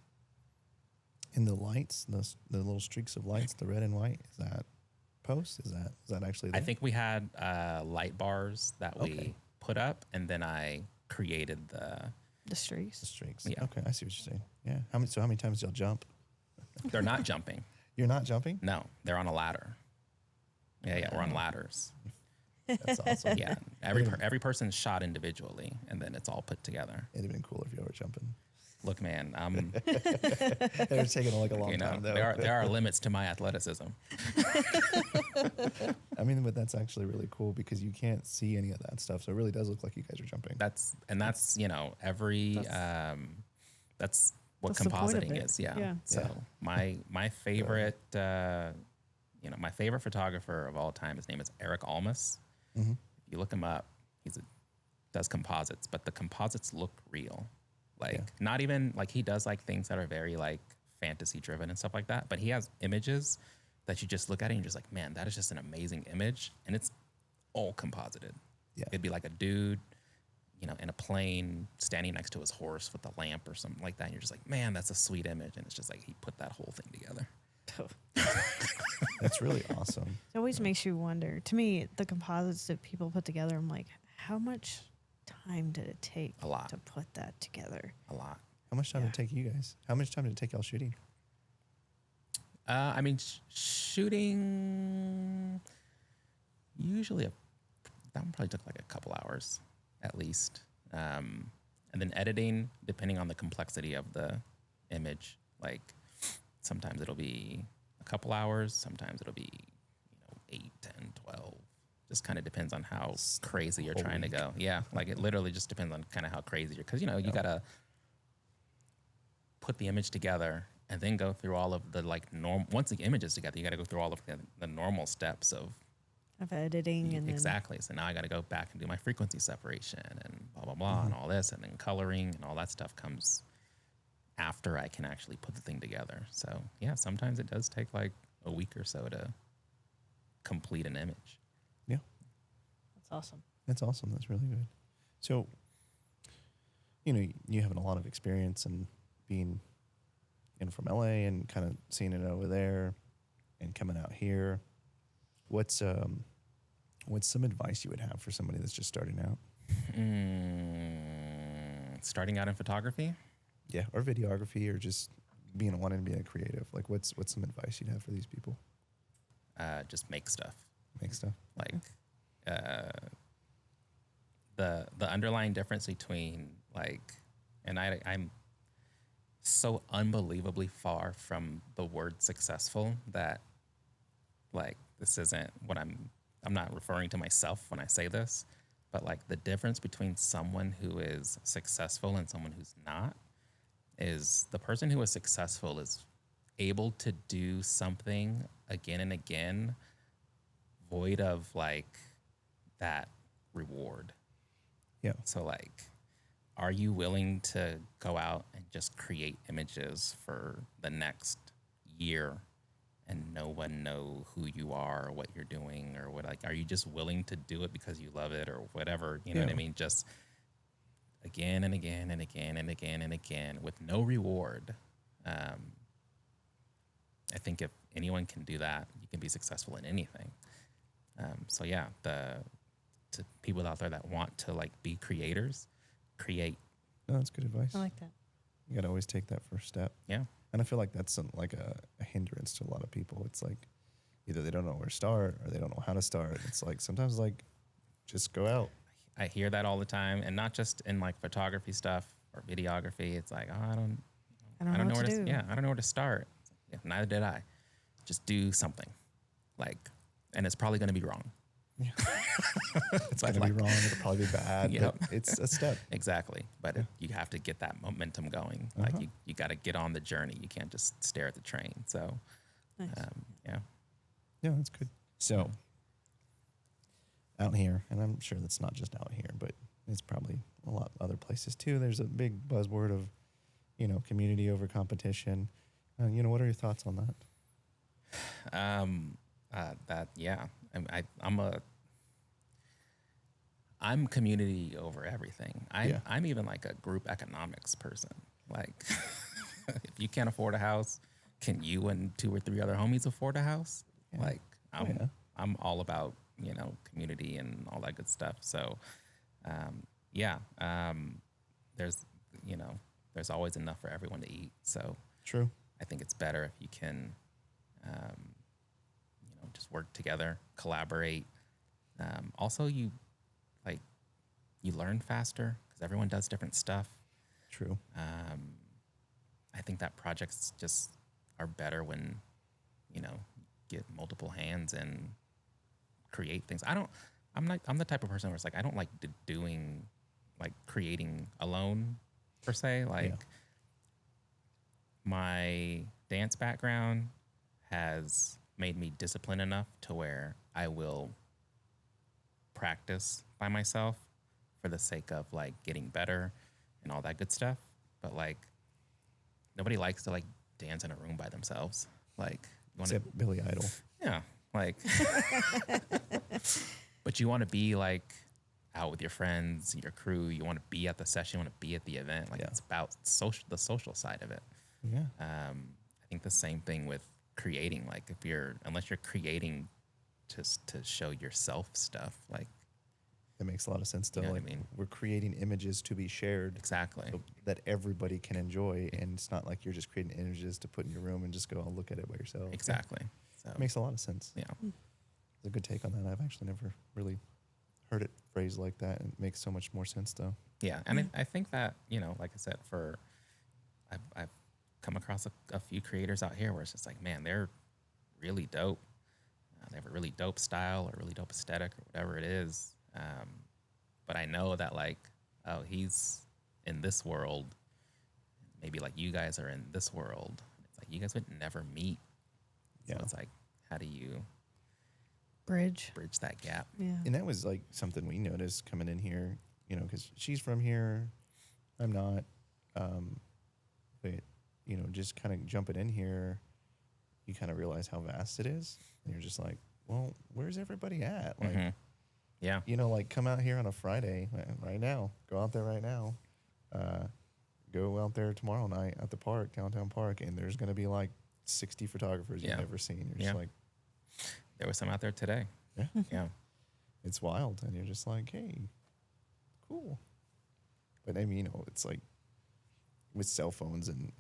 In the lights, the little streaks of lights, the red and white, is that post? Is that actually there? I think we had light bars that we put up, and then I created the streaks. the streaks. Yeah. Okay, I see what you're saying. Yeah. How many times do y'all jump? They're not jumping. You're not jumping? No, they're on a ladder. Yeah, we're on ladders. That's awesome. Yeah, every person's shot individually, and then it's all put together. It'd have been cool if you were jumping. Look, man, They're taking like a long time though. there are limits to my athleticism. I mean, but that's actually really cool because you can't see any of that stuff, so it really does look like you guys are jumping. That's that's what That's the point of compositing it. is. Yeah. Yeah. So my favorite my favorite photographer of all time, his name is Eric Almus. Mm-hmm. If you look him up, does composites, but the composites look real. Like not even like he does like things that are very like fantasy driven and stuff like that, but he has images that you just look at it and you're just like, man, that is just an amazing image, and it's all composited. Yeah. It'd be like a dude, in a plane standing next to his horse with a lamp or something like that. And you're just like, man, that's a sweet image. And it's just like he put that whole thing together. That's really awesome. It always makes you wonder. To me, the composites that people put together, I'm like, how much time did it take A lot. to put that together? A lot. How much time did it take you guys? How much time did it take y'all shooting? I mean, shooting usually that one probably took like a couple hours at least. And then editing, depending on the complexity of the image, like sometimes it'll be a couple hours, sometimes it'll be 8, 10, 12. Just kind of depends on how crazy you're trying to go. Yeah, like it literally just depends on kind of how crazy you're, because you gotta put the image together and then go through all of the like once the image is together, you got to go through all of the normal steps of Editing and exactly. So now I got to go back and do my frequency separation and blah blah blah and all this, and then coloring and all that stuff comes after I can actually put the thing together. So yeah, sometimes it does take like a week or so to complete an image. Yeah, That's awesome. that's awesome. That's really good. So, you having a lot of experience and being from LA and kind of seeing it over there and coming out here. What's some advice you would have for somebody that's just starting out? Starting out in photography? Yeah, or videography, or just wanting to be a creative. Like, what's some advice you'd have for these people? Just make stuff. Make stuff. Like the underlying difference between I'm so unbelievably far from the word successful that like this isn't what I'm not referring to myself when I say this, but like the difference between someone who is successful and someone who's not is the person who is successful is able to do something again and again void of like that reward. Yeah. So like, are you willing to go out and just create images for the next year and no one know who you are or what you're doing or what, like, are you just willing to do it because you love it or whatever, you know what I mean? Just again and again and again and again and again with no reward. I think if anyone can do that, you can be successful in anything. So yeah, to people out there that want to like be creators, create. No, that's good advice. I like that. You got to always take that first step. Yeah. And I feel like that's like a hindrance to a lot of people. It's like either they don't know where to start or they don't know how to start. It's like sometimes like just go out. I hear that all the time, and not just in like photography stuff or videography. It's like, oh, I don't know where to do. Yeah, I don't know where to start. Yeah, neither did I. Just do something, like, and it's probably going to be wrong. Yeah. It's going to be wrong. It'll probably be bad. Yep. But it's a step. Exactly. But you have to get that momentum going. Like you got to get on the journey. You can't just stare at the train. So, Nice. yeah. Yeah, that's good. So out here, and I'm sure that's not just out here, but it's probably a lot other places too. There's a big buzzword of, community over competition. What are your thoughts on that? I'm community over everything. I'm even like a group economics person. Like if you can't afford a house, can you and 2 or 3 other homies afford a house? Yeah. Like I'm all about, community and all that good stuff. So, there's always enough for everyone to eat. So true. I think it's better if you can, just work together, collaborate. Also, you learn faster because everyone does different stuff. True. I think that projects just are better when, you know, get multiple hands and create things. I'm the type of person where it's like, I don't like doing, like creating alone per se. Like my dance background has made me disciplined enough to where I will practice by myself for the sake of like getting better and all that good stuff. But like nobody likes to like dance in a room by themselves. Like you want Except Billy Idol. yeah, like but you want to be like out with your friends, your crew, you want to be at the session, you want to be at the event. Like it's about the social side of it. Yeah. I think the same thing with creating. Like unless you're creating just to show yourself stuff, like That makes a lot of sense though. You know what Like I mean? we're creating images to be shared exactly. so that everybody can enjoy, and it's not like you're just creating images to put in your room and just go and look at it by yourself. Exactly. So It makes a lot of sense. yeah. It's a good take on that. I've actually never really heard it phrased like that. It makes so much more sense though. Yeah, and I think that, you know, like I said, I've come across a few creators out here where it's just like, man, they're really dope. They have a really dope style or really dope aesthetic or whatever it is. But I know that like, oh, he's in this world. Maybe like you guys are in this world. It's like you guys would never meet. So it's like, how do you Bridge. bridge that gap? Yeah. And that was like something we noticed coming in here, you know, because she's from here, I'm not. But, you know, just kind of jumping in here, you kind of realize how vast it is. And you're just like, well, where's everybody at? Like, Yeah. you know, like come out here on a Friday right now. Go out there right now. Go out there tomorrow night at the park, downtown park, and there's going to be like 60 photographers you've never seen. You're just like, there was some out there today. yeah, Yeah. it's wild. And you're just like, hey, cool. But I mean, you know, it's like with cell phones and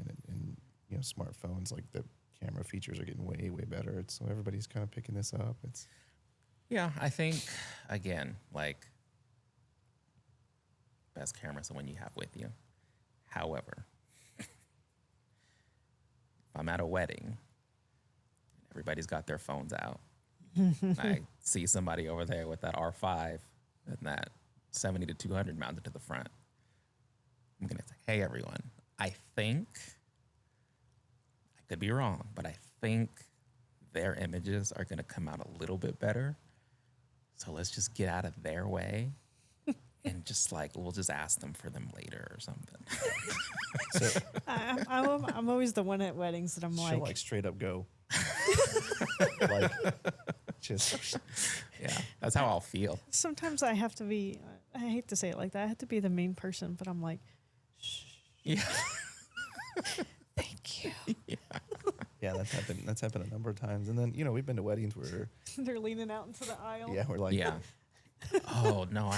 you know, smartphones, like the camera features are getting way, way better. So everybody's kind of picking this up. It's Yeah, I think, again, like, best camera's the one you have with you. However, if I'm at a wedding, everybody's got their phones out. I see somebody over there with that R5 and that 70 to 200 mounted to the front. I'm going to say, hey, everyone, I think, I could be wrong, but I think their images are going to come out a little bit better. So let's just get out of their way and just like, we'll just ask them for them later or something. so I'm always the one at weddings that I'm she'll like, like straight up go. Like, just Yeah, that's how I'll feel. sometimes I have to be, I hate to say it like that, I have to be the mean person, but I'm like, Yeah. thank you. yeah, that's happened a number of times. And then, you know, we've been to weddings where They're leaning out into the aisle. yeah, we're like, Yeah. Oh, no,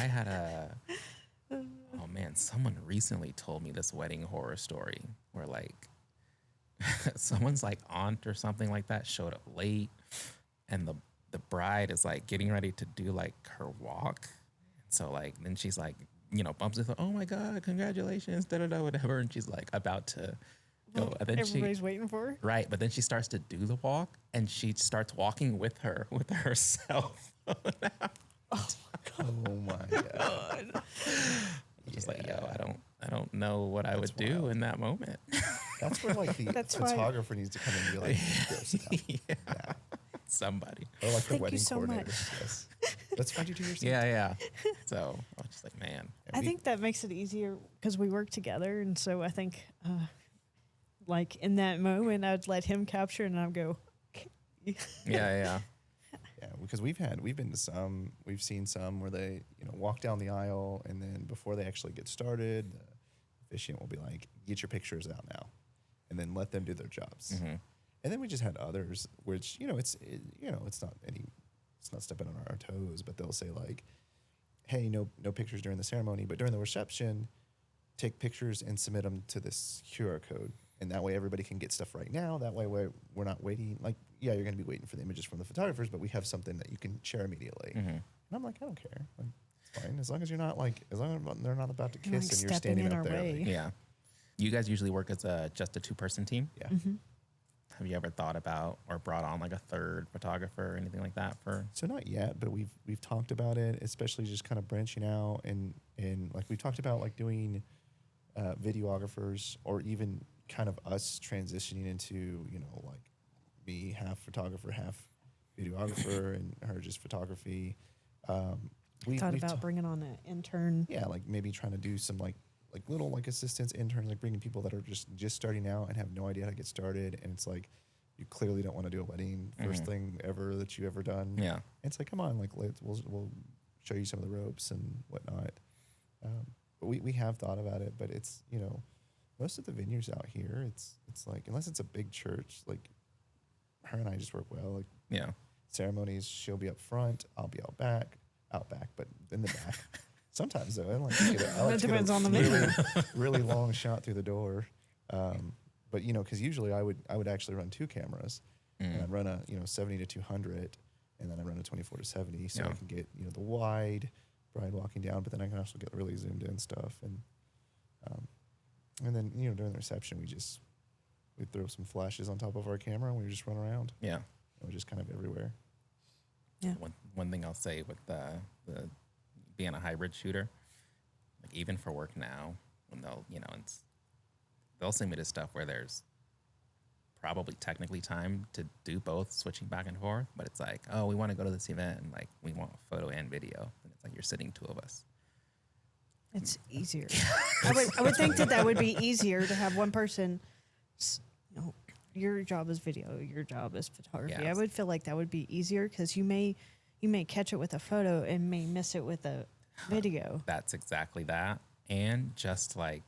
oh man, someone recently told me this wedding horror story where like someone's like aunt or something like that showed up late and the bride is like getting ready to do like her walk. So like, then she's like, you know, bumps into, oh my God, congratulations, whatever. And she's like about to go. And then Everybody's waiting for her. right. But then she starts to do the walk and she starts walking with her cell phone out. oh my God. Just like, yo, I don't know what I would do in that moment. That's where like the That's why- photographer needs to come in and be like, "Go sit down." Yeah. Somebody. Or like the Thank you wedding so coordinator. much. Yes. Let's find you to your seat. Yeah. So I was just like, man. I think that makes it easier because we work together. And so I think, like, in that moment, I'd let him capture and I'd go, Yeah. Yeah, because we've been to some, we've seen some where they, you know, walk down the aisle and then before they actually get started, the officiant will be like, get your pictures out now, and then let them do their jobs. Mm-hmm. And then we just had others, which, you know, it's not stepping on our toes, but they'll say like, hey, no pictures during the ceremony, but during the reception, take pictures and submit them to this QR code. And that way everybody can get stuff right now. That way we're not waiting. Like, yeah, you're going to be waiting for the images from the photographers, but we have something that you can share immediately. Mm-hmm. And I'm like, I don't care. Like, it's fine. As long as you're not like, as long as they're not about to kiss Like and you're stepping standing in up our there. way. Like, Yeah. You guys usually work as just a 2-person team? Yeah. Have you ever thought about or brought on like a third photographer or anything like that for? So not yet, but we've talked about it, especially just kind of branching out and like we've talked about like doing videographers, or even kind of us transitioning into, you know, like me half photographer, half videographer, and her just photography. We've about bringing on an intern. Yeah, like maybe trying to do some like little like assistants, interns, like bringing people that are just starting out and have no idea how to get started, and it's like you clearly don't want to do a wedding first thing ever that you've ever done. Yeah, and it's like, come on, like we'll show you some of the ropes and whatnot. But we have thought about it, but it's, you know, most of the venues out here, it's like, unless it's a big church, like her and I just work well. Like, yeah, ceremonies, she'll be up front, I'll be out back, but in the back. Sometimes though, I like to get It depends on the venue. really long shot through the door. But you know, because usually I would actually run 2 cameras, and I'd run a 70 to 200, and then I run a 24 to 70, so I can get, you know, the wide bride walking down, but then I can also get really zoomed in stuff, and then, you know, during the reception we throw some flashes on top of our camera and we just run around. Yeah, and we're just kind of everywhere. Yeah. One thing I'll say with the being a hybrid shooter, like even for work now, when they'll send me to stuff where there's probably technically time to do both, switching back and forth, but it's like, oh, we want to go to this event and like we want photo and video, and it's like you're sitting 2 of us. It's easier. I would think that would be easier to have one person. You know, your job is video, your job is photography. Yeah. I would feel like that would be easier because you may catch it with a photo and may miss it with a video. That's exactly that. And just like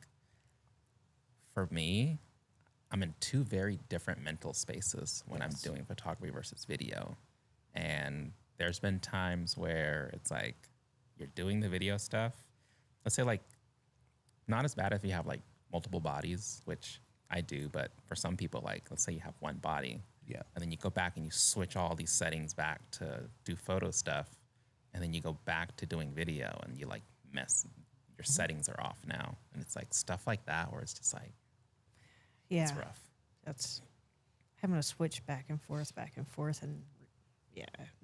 for me, I'm in 2 very different mental spaces when I'm doing photography versus video. And there's been times where it's like you're doing the video stuff. Let's say like not as bad if you have like multiple bodies, which I do, but for some people, like let's say you have one body. Yeah. And then you go back and you switch all these settings back to do photo stuff. And then you go back to doing video and you like your settings are off now. And it's like stuff like that where it's just like, it's rough. That's having to switch back and forth. And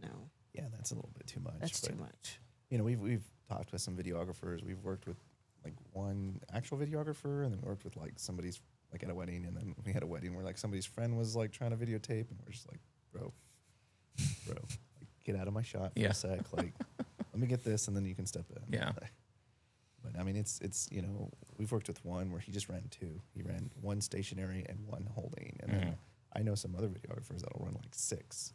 no. Yeah, that's a little bit too much. That's too much. You know, we've talked with some videographers. We've worked with like one actual videographer, and then we worked with like somebody's, like at a wedding, and then we had a wedding where like somebody's friend was like trying to videotape, and we're just like, bro, like, get out of my shot for a sec. Like, let me get this, and then you can step in. Yeah. But I mean, it's you know, we've worked with one where he just ran 2. He ran 1 stationary and 1 holding, and then I know some other videographers that'll run like 6.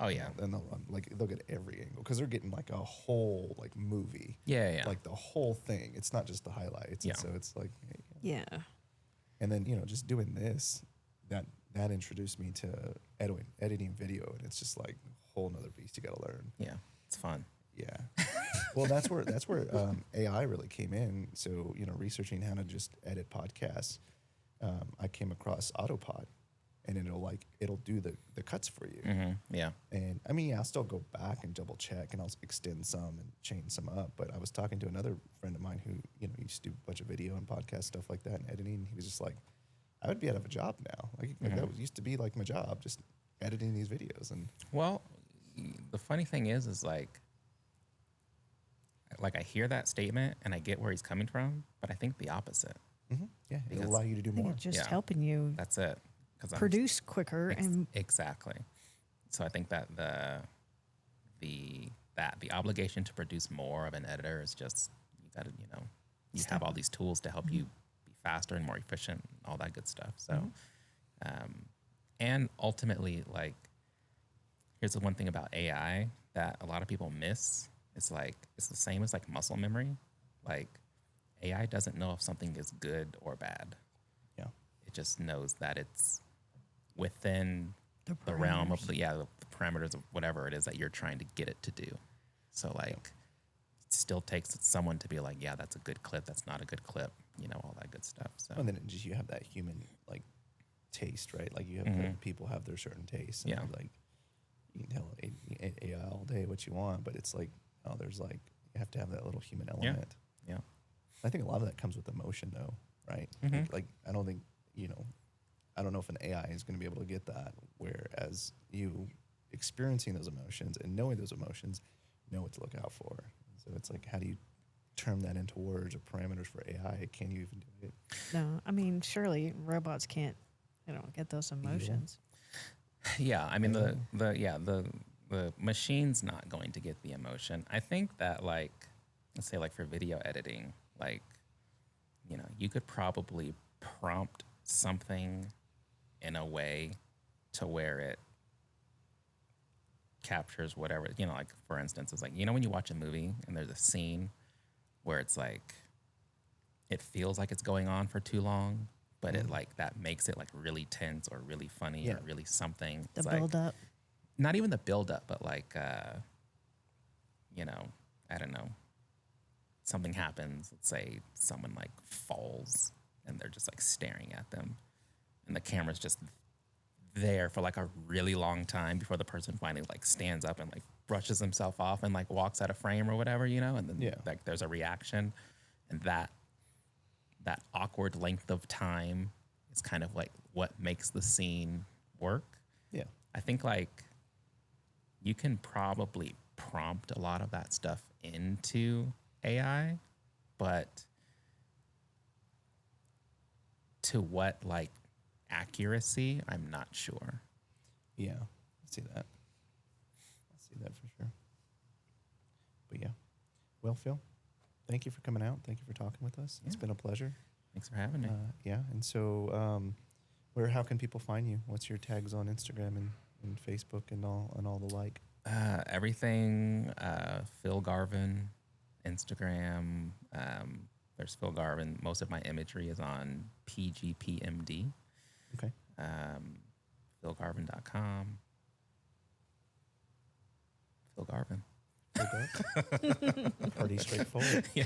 Oh yeah. And they'll run like, they'll get every angle because they're getting like a whole like movie. Yeah. Like the whole thing. It's not just the highlights. Yeah. And so it's like, hey, Yeah. And then, you know, just doing this, that introduced me to editing video, and it's just like a whole nother beast you got to learn. Yeah. It's fun. Yeah. Well, that's where AI really came in. So, you know, researching how to just edit podcasts, I came across Autopod, and it'll do the cuts for you. Yeah. And I mean, I'll still go back and double check, and I'll extend some and change some up. But I was talking to another friend of mine who, you know, used to do a bunch of video and podcast stuff like that and editing. He was just like, I would be out of a job now. Like that used to be like my job, just editing these videos. And well, the funny thing is like I hear that statement and I get where he's coming from, but I think the opposite. Yeah, it'll allow you to do more. It's just helping you. That's it. Produce quicker and exactly. So I think that the obligation to produce more of an editor is just, you got to, you know, you have all these tools to help you be faster and more efficient, all that good stuff. So, and ultimately, like, here's the one thing about AI that a lot of people miss. It's like, it's the same as like muscle memory. Like, AI doesn't know if something is good or bad. Yeah. It just knows that it's within the realm of the parameters of whatever it is that you're trying to get it to do. So like, it still takes someone to be like, yeah, that's a good clip. That's not a good clip. You know, all that good stuff. So and then you have that human like taste, right? Like you have people have their certain tastes. And like you can tell AI all day what you want, but it's like, oh, there's like, you have to have that little human element. Yeah. I think a lot of that comes with emotion though, right? Mhm. Like I don't think, I don't know if an AI is going to be able to get that. Whereas you experiencing those emotions and knowing those emotions, know what to look out for. So it's like, how do you turn that into words or parameters for AI? Can you even do it? No, I mean, surely robots can't, get those emotions. Yeah, I mean the machine's not going to get the emotion. I think that like, let's say like for video editing, like, you could probably prompt something in a way to where it captures whatever, like for instance, it's like, when you watch a movie and there's a scene where it's like, it feels like it's going on for too long, but it like, that makes it like really tense or really funny or really something. The It's build like, up. not even the build up, but like, I don't know, something happens. Let's say someone like falls and they're just like staring at them and the camera's just there for like a really long time before the person finally like stands up and like brushes himself off and like walks out of frame or whatever, and then like there's a reaction, and that awkward length of time is kind of like what makes the scene work. Yeah. I think like you can probably prompt a lot of that stuff into AI, but to what like accuracy, I'm not sure. Yeah, I see that. I see that for sure. But yeah. Well, Phil, thank you for coming out. Thank you for talking with us. It's been a pleasure. Thanks for having me. Yeah. And so how can people find you? What's your tags on Instagram and Facebook and all the like? Everything, Phil Garvin, Instagram. There's Phil Garvin. Most of my imagery is on PGPMD. Okay. PhilGarvin.com. Phil Garvin. Pretty straightforward. Yeah.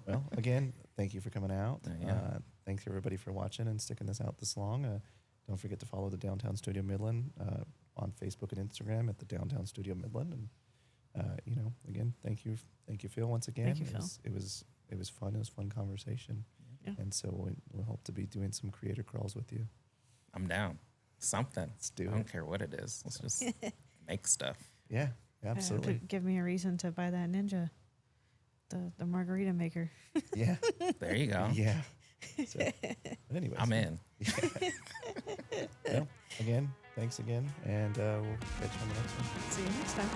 Well, again, thank you for coming out. Yeah. Thanks everybody for watching and sticking this out this long. Don't forget to follow the Downtown Studio Midland on Facebook and Instagram at the Downtown Studio Midland. And again, thank you, Phil, once again. Thank you, Phil. It was fun. It was a fun conversation. Yeah. And so we hope to be doing some creator crawls with you. I'm down. Something. Let's do I it. don't care what it is. Let's just make stuff. Yeah, absolutely. Give me a reason to buy that Ninja, the margarita maker. Yeah. There you go. Yeah. So, but anyways, I'm in. Well, again, thanks again, and we'll catch you on the next one. See you next time.